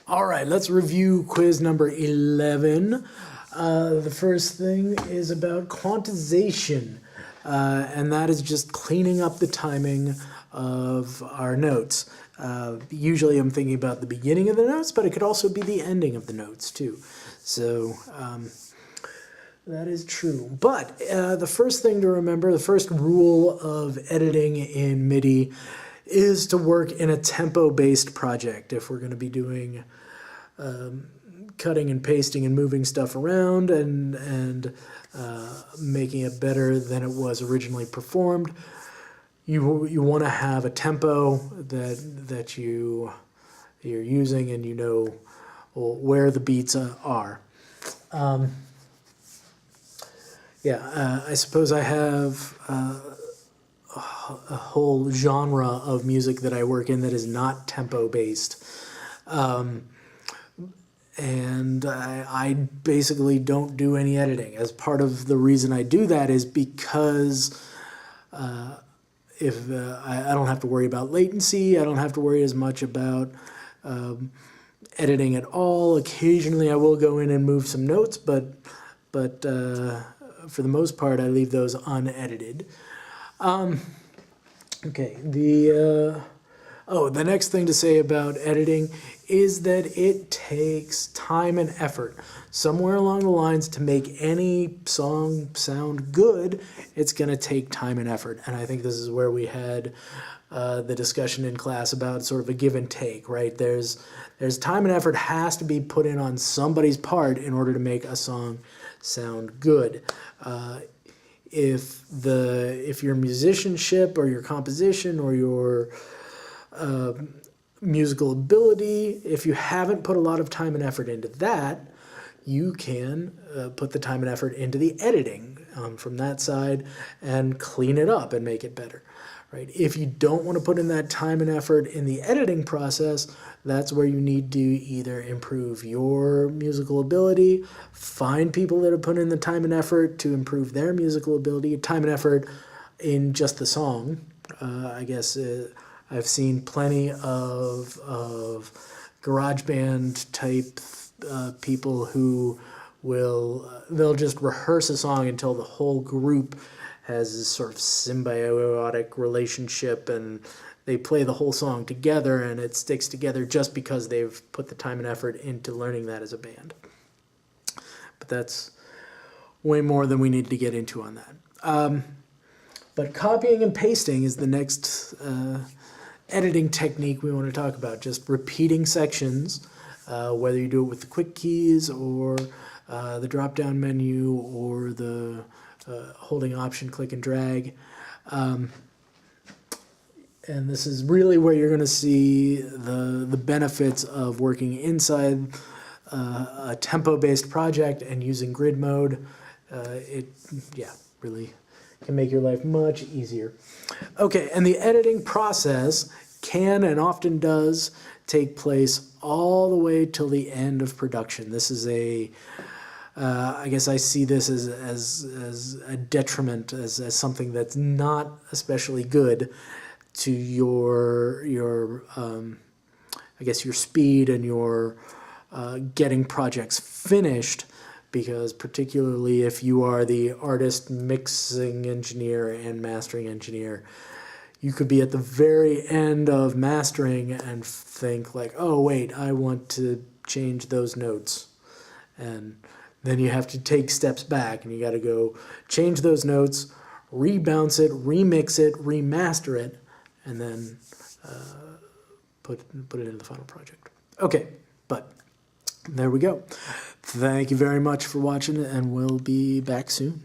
All right, let's review quiz number 11. The first thing is about quantization, and that is just cleaning up the timing of our notes. Usually I'm thinking about the beginning of the notes, but it could also be the ending of the notes too. So that is true. But the first thing to remember, the first rule of editing in MIDI is to work in a tempo-based project. If we're going to be doing cutting and pasting and moving stuff around and making it better than it was originally performed, you want to have a tempo that you're using, and you know where the beats are. I suppose I have a whole genre of music that I work in that is not tempo-based. And I basically don't do any editing. As part of the reason I do that is because if I don't have to worry about latency, I don't have to worry as much about editing at all. Occasionally I will go in and move some notes, but for the most part I leave those unedited. Okay, the next thing to say about editing is that it takes time and effort. Somewhere along the lines, to make any song sound good, it's going to take time and effort. And I think this is where we had the discussion in class about sort of a give and take, right? There's time and effort has to be put in on somebody's part in order to make a song sound good. If your musicianship or your composition or your musical ability, if you haven't put a lot of time and effort into that, you can put the time and effort into the editing from that side and clean it up and make it better. Right? If you don't want to put in that time and effort in the editing process, that's where you need to either improve your musical ability, find people that have put in the time and effort to improve their musical ability, time and effort in just the song. I guess I've seen plenty of GarageBand type people who they'll just rehearse a song until the whole group has this sort of symbiotic relationship, and they play the whole song together and it sticks together just because they've put the time and effort into learning that as a band. But that's way more than we need to get into on that. But copying and pasting is the next editing technique we want to talk about. Just repeating sections, whether you do it with the quick keys or the drop-down menu or the holding Option, click and drag. And this is really where you're going to see the benefits of working inside a tempo-based project and using grid mode. It really can make your life much easier. Okay, and the editing process can and often does take place all the way till the end of production. This is I guess I see this as a detriment, as something that's not especially good to your I guess your speed and your getting projects finished, because particularly if you are the artist, mixing engineer, and mastering engineer, you could be at the very end of mastering and think like, oh wait, I want to change those notes. And then you have to take steps back and you got to go change those notes, rebounce it, remix it, remaster it, and then put it in the final project. Okay, but there we go. Thank you very much for watching, and we'll be back soon.